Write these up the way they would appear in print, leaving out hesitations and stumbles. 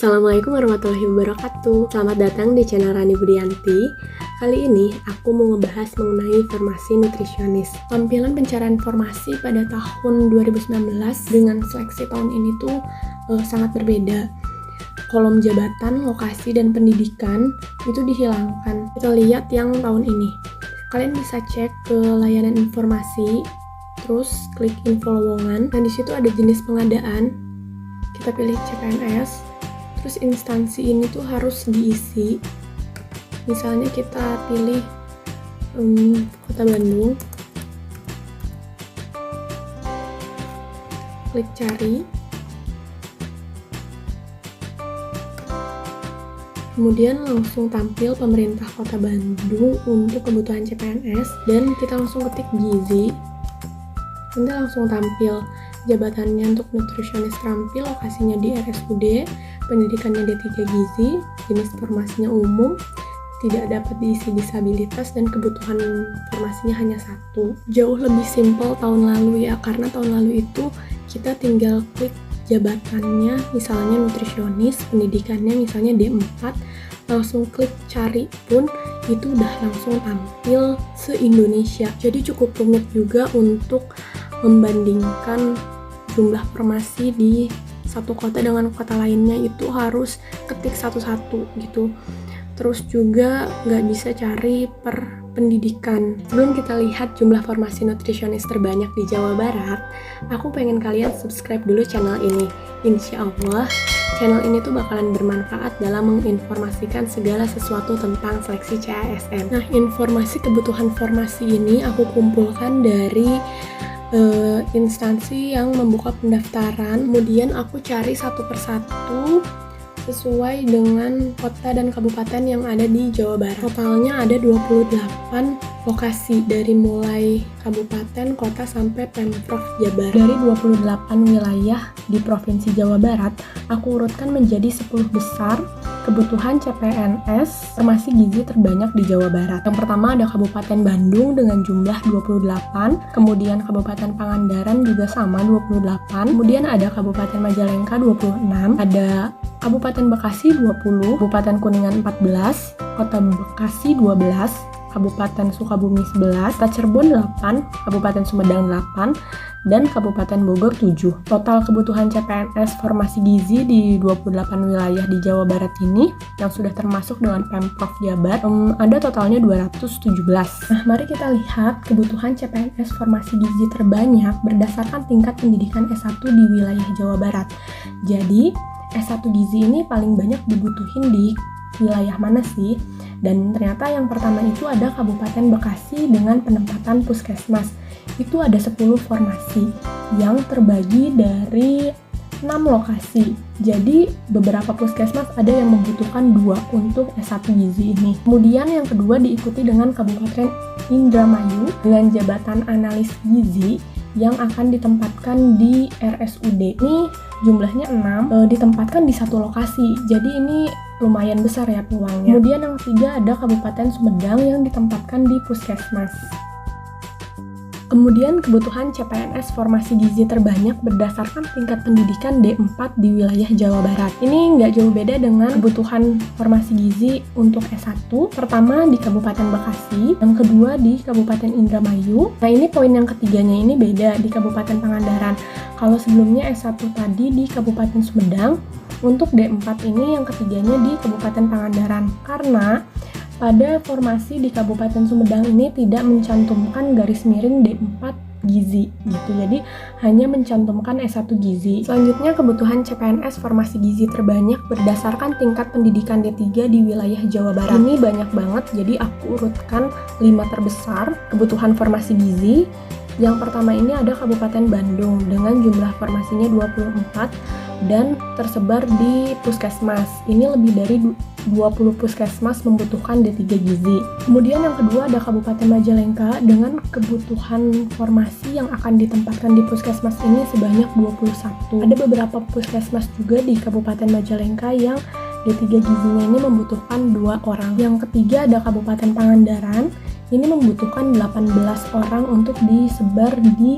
Assalamualaikum warahmatullahi wabarakatuh. Selamat datang di channel Rani Budianti. Kali ini aku mau ngebahas mengenai farmasi nutrisionis. Tampilan pencarian informasi pada tahun 2019 dengan seleksi tahun ini tuh sangat berbeda. Kolom jabatan, lokasi, dan pendidikan itu dihilangkan. Kita lihat yang tahun ini. Kalian bisa cek ke layanan informasi, terus klik info lowongan. Nah, di situ ada jenis pengadaan. Kita pilih CPNS. Terus instansi ini tuh harus diisi. Misalnya kita pilih Kota Bandung. Klik cari. Kemudian langsung tampil pemerintah Kota Bandung untuk kebutuhan CPNS dan kita langsung ketik gizi. Nanti langsung tampil jabatannya untuk nutrisionis terampil, lokasinya di RSUD, pendidikannya D3 gizi, jenis formasinya umum, tidak dapat diisi disabilitas, dan kebutuhan formasinya hanya satu. Jauh lebih simpel tahun lalu ya, karena tahun lalu itu kita tinggal klik jabatannya, misalnya nutrisionis, pendidikannya misalnya D4, langsung klik cari pun itu udah langsung tampil se-Indonesia. Jadi cukup rumit juga untuk membandingkan jumlah formasi di satu kota dengan kota lainnya, itu harus ketik satu-satu gitu. Terus juga nggak bisa cari per pendidikan. Sebelum kita lihat jumlah formasi nutrisionis terbanyak di Jawa Barat, aku pengen kalian subscribe dulu channel ini. Insya Allah channel ini tuh bakalan bermanfaat dalam menginformasikan segala sesuatu tentang seleksi CASN. Nah, informasi kebutuhan formasi ini aku kumpulkan dari instansi yang membuka pendaftaran, kemudian aku cari satu persatu sesuai dengan kota dan kabupaten yang ada di Jawa Barat. Totalnya ada 28 lokasi dari mulai kabupaten, kota, sampai Pemprov Jabar. Dari 28 wilayah di Provinsi Jawa Barat, aku urutkan menjadi 10 besar kebutuhan CPNS farmasi gizi terbanyak di Jawa Barat. Yang pertama ada Kabupaten Bandung dengan jumlah 28, kemudian Kabupaten Pangandaran juga sama 28, kemudian ada Kabupaten Majalengka 26, ada Kabupaten Bekasi 20, Kabupaten Kuningan 14, Kota Bekasi 12, Kabupaten Sukabumi 11, Kota Cirebon 8, Kabupaten Sumedang 8, dan Kabupaten Bogor 7. Total kebutuhan CPNS farmasi gizi di 28 wilayah di Jawa Barat ini yang sudah termasuk dengan Pemprov Jabar ada totalnya 217. Nah, mari kita lihat kebutuhan CPNS farmasi gizi terbanyak berdasarkan tingkat pendidikan S1 di wilayah Jawa Barat. Jadi, S1 gizi ini paling banyak dibutuhin di wilayah mana sih? Dan ternyata yang pertama itu ada Kabupaten Bekasi dengan penempatan puskesmas. Itu ada 10 formasi yang terbagi dari 6 lokasi. Jadi beberapa puskesmas ada yang membutuhkan 2 untuk S1 gizi ini. Kemudian yang kedua diikuti dengan Kabupaten Indramayu dengan jabatan analis gizi yang akan ditempatkan di RSUD. Ini jumlahnya 6, ditempatkan di satu lokasi. Jadi ini lumayan besar ya peluangnya. Kemudian yang ketiga ada Kabupaten Sumedang yang ditempatkan di puskesmas. Kemudian kebutuhan CPNS farmasi gizi terbanyak berdasarkan tingkat pendidikan D4 di wilayah Jawa Barat. Ini nggak jauh beda dengan kebutuhan farmasi gizi untuk S1. Pertama di Kabupaten Bekasi, yang kedua di Kabupaten Indramayu. Nah, ini poin yang ketiganya ini beda di Kabupaten Pangandaran. Kalau sebelumnya S1 tadi di Kabupaten Sumedang, untuk D4 ini yang ketiganya di Kabupaten Pangandaran. Karena pada formasi di Kabupaten Sumedang ini tidak mencantumkan garis miring D4 gizi gitu. Jadi hanya mencantumkan S1 gizi. Selanjutnya kebutuhan CPNS farmasi gizi terbanyak berdasarkan tingkat pendidikan D3 di wilayah Jawa Barat. Ini banyak banget, jadi aku urutkan 5 terbesar kebutuhan farmasi gizi. Yang pertama ini ada Kabupaten Bandung dengan jumlah farmasinya 24 dan tersebar di puskesmas. Ini lebih dari 20 puskesmas membutuhkan D3 gizi. Kemudian yang kedua ada Kabupaten Majalengka dengan kebutuhan formasi yang akan ditempatkan di puskesmas ini sebanyak 21. Ada beberapa puskesmas juga di Kabupaten Majalengka yang D3 gizinya ini membutuhkan 2 orang. Yang ketiga ada Kabupaten Pangandaran, ini membutuhkan 18 orang untuk disebar di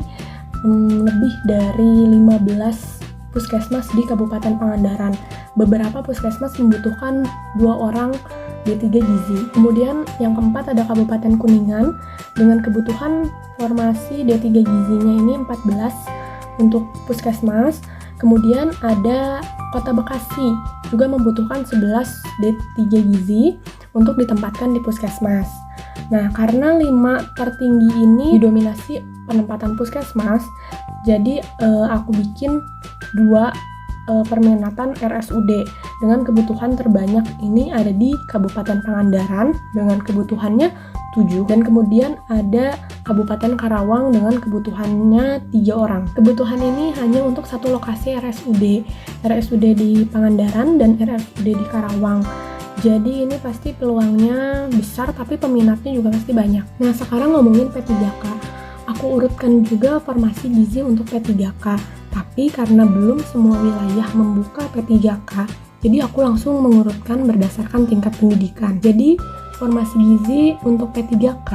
lebih dari 15 puskesmas di Kabupaten Pangandaran. Beberapa puskesmas membutuhkan 2 orang D3 gizi. Kemudian yang keempat ada Kabupaten Kuningan dengan kebutuhan formasi D3 gizinya ini 14 untuk puskesmas. Kemudian ada Kota Bekasi juga membutuhkan 11 D3 gizi untuk ditempatkan di puskesmas. Nah, karena 5 tertinggi ini didominasi penempatan puskesmas, jadi aku bikin 2 perminatan RSUD dengan kebutuhan terbanyak ini ada di Kabupaten Pangandaran dengan kebutuhannya 7, dan kemudian ada Kabupaten Karawang dengan kebutuhannya 3 orang. Kebutuhan ini hanya untuk satu lokasi RSUD di Pangandaran dan RSUD di Karawang. Jadi ini pasti peluangnya besar, tapi peminatnya juga pasti banyak. Nah, sekarang ngomongin P3K. Aku urutkan juga formasi gizi untuk P3K. Tapi karena belum semua wilayah membuka P3K, jadi aku langsung mengurutkan berdasarkan tingkat pendidikan. Jadi formasi gizi untuk P3K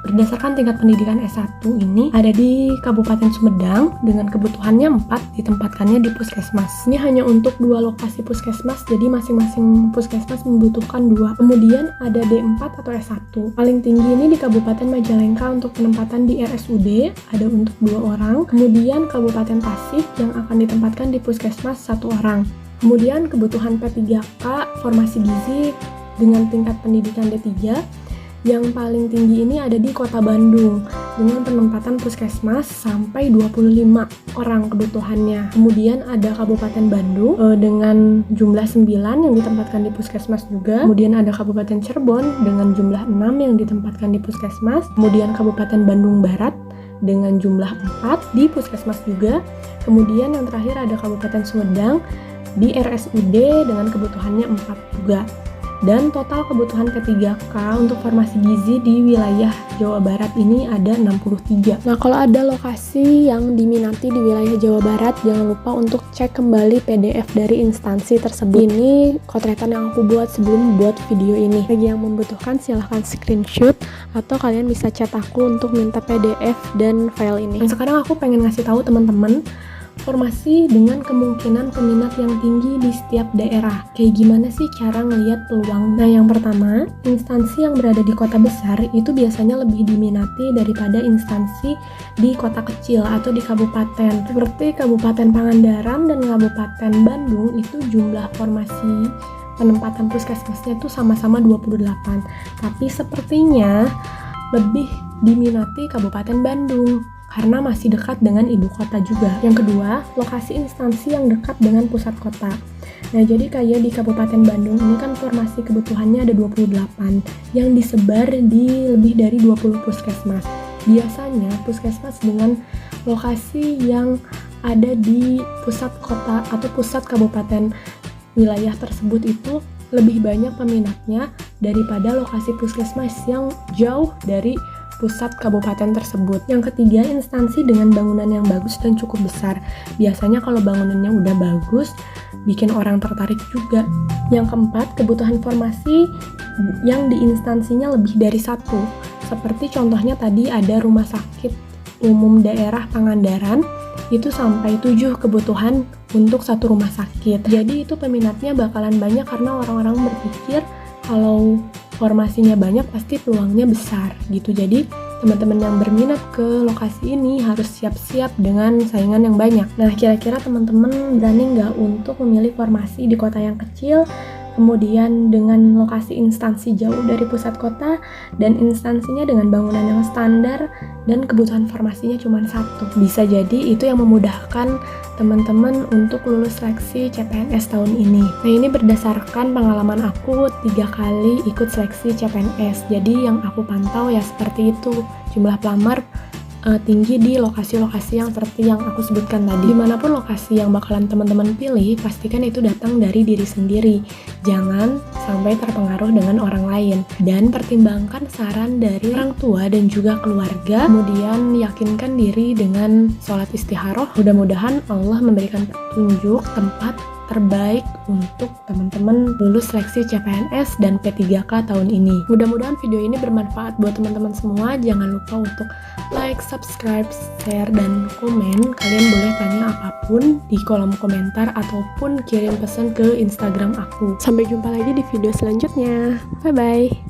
berdasarkan tingkat pendidikan S1 ini ada di Kabupaten Sumedang dengan kebutuhannya 4, ditempatkannya di puskesmas. Ini hanya untuk 2 lokasi puskesmas, jadi masing-masing puskesmas membutuhkan 2. Kemudian ada D4 atau S1. Paling tinggi ini di Kabupaten Majalengka untuk penempatan di RSUD ada untuk 2 orang. Kemudian Kabupaten Tasik yang akan ditempatkan di puskesmas 1 orang. Kemudian kebutuhan P3K formasi gizi dengan tingkat pendidikan D3 yang paling tinggi ini ada di Kota Bandung dengan penempatan puskesmas sampai 25 orang kebutuhannya. Kemudian ada Kabupaten Bandung dengan jumlah 9 yang ditempatkan di puskesmas juga. Kemudian ada Kabupaten Cirebon dengan jumlah 6 yang ditempatkan di puskesmas. Kemudian Kabupaten Bandung Barat dengan jumlah 4 di puskesmas juga. Kemudian yang terakhir ada Kabupaten Sumedang di RSUD dengan kebutuhannya 4 juga. Dan total kebutuhan P3K untuk formasi gizi di wilayah Jawa Barat ini ada 63. Nah, kalau ada lokasi yang diminati di wilayah Jawa Barat, jangan lupa untuk cek kembali PDF dari instansi tersebut. Ini kotretan yang aku buat sebelum buat video ini. Bagi yang membutuhkan silahkan screenshot atau kalian bisa chat aku untuk minta PDF dan file ini. Dan sekarang aku pengen ngasih tahu teman-teman formasi dengan kemungkinan peminat yang tinggi di setiap daerah. Kayak gimana sih cara ngelihat peluang? Nah, yang pertama, instansi yang berada di kota besar itu biasanya lebih diminati daripada instansi di kota kecil atau di kabupaten. Seperti Kabupaten Pangandaran dan Kabupaten Bandung itu jumlah formasi penempatan puskesmasnya itu sama-sama 28. Tapi sepertinya lebih diminati Kabupaten Bandung karena masih dekat dengan ibu kota juga. Yang kedua, lokasi instansi yang dekat dengan pusat kota. Nah, jadi kayak di Kabupaten Bandung ini kan formasi kebutuhannya ada 28 yang disebar di lebih dari 20 puskesmas. Biasanya puskesmas dengan lokasi yang ada di pusat kota atau pusat kabupaten wilayah tersebut itu lebih banyak peminatnya daripada lokasi puskesmas yang jauh dari pusat kabupaten tersebut. Yang ketiga, instansi dengan bangunan yang bagus dan cukup besar. Biasanya kalau bangunannya udah bagus, bikin orang tertarik juga. Yang keempat, kebutuhan formasi yang di instansinya lebih dari 1. Seperti contohnya tadi ada Rumah Sakit Umum Daerah Pangandaran, itu sampai 7 kebutuhan untuk 1 rumah sakit. Jadi itu peminatnya bakalan banyak karena orang-orang berpikir kalau formasinya banyak pasti peluangnya besar gitu. Jadi teman-teman yang berminat ke lokasi ini harus siap-siap dengan saingan yang banyak. Nah, kira-kira teman-teman berani nggak untuk memilih formasi di kota yang kecil, kemudian dengan lokasi instansi jauh dari pusat kota, dan instansinya dengan bangunan yang standar, dan kebutuhan formasinya cuma 1? Bisa jadi itu yang memudahkan teman-teman untuk lulus seleksi CPNS tahun ini. Nah, ini berdasarkan pengalaman aku 3 kali ikut seleksi CPNS. Jadi yang aku pantau ya seperti itu. Jumlah pelamar tinggi di lokasi-lokasi yang seperti yang aku sebutkan tadi. Dimanapun lokasi yang bakalan teman-teman pilih, pastikan itu datang dari diri sendiri. Jangan sampai terpengaruh dengan orang lain. Dan pertimbangkan saran dari orang tua dan juga keluarga. Kemudian yakinkan diri dengan sholat istikharah. Mudah-mudahan Allah memberikan petunjuk tempat terbaik untuk teman-teman lulus seleksi CPNS dan P3K tahun ini. Mudah-mudahan video ini bermanfaat buat teman-teman semua. Jangan lupa untuk like, subscribe, share, dan komen. Kalian boleh tanya apapun di kolom komentar ataupun kirim pesan ke Instagram aku. Sampai jumpa lagi di video selanjutnya. Bye-bye.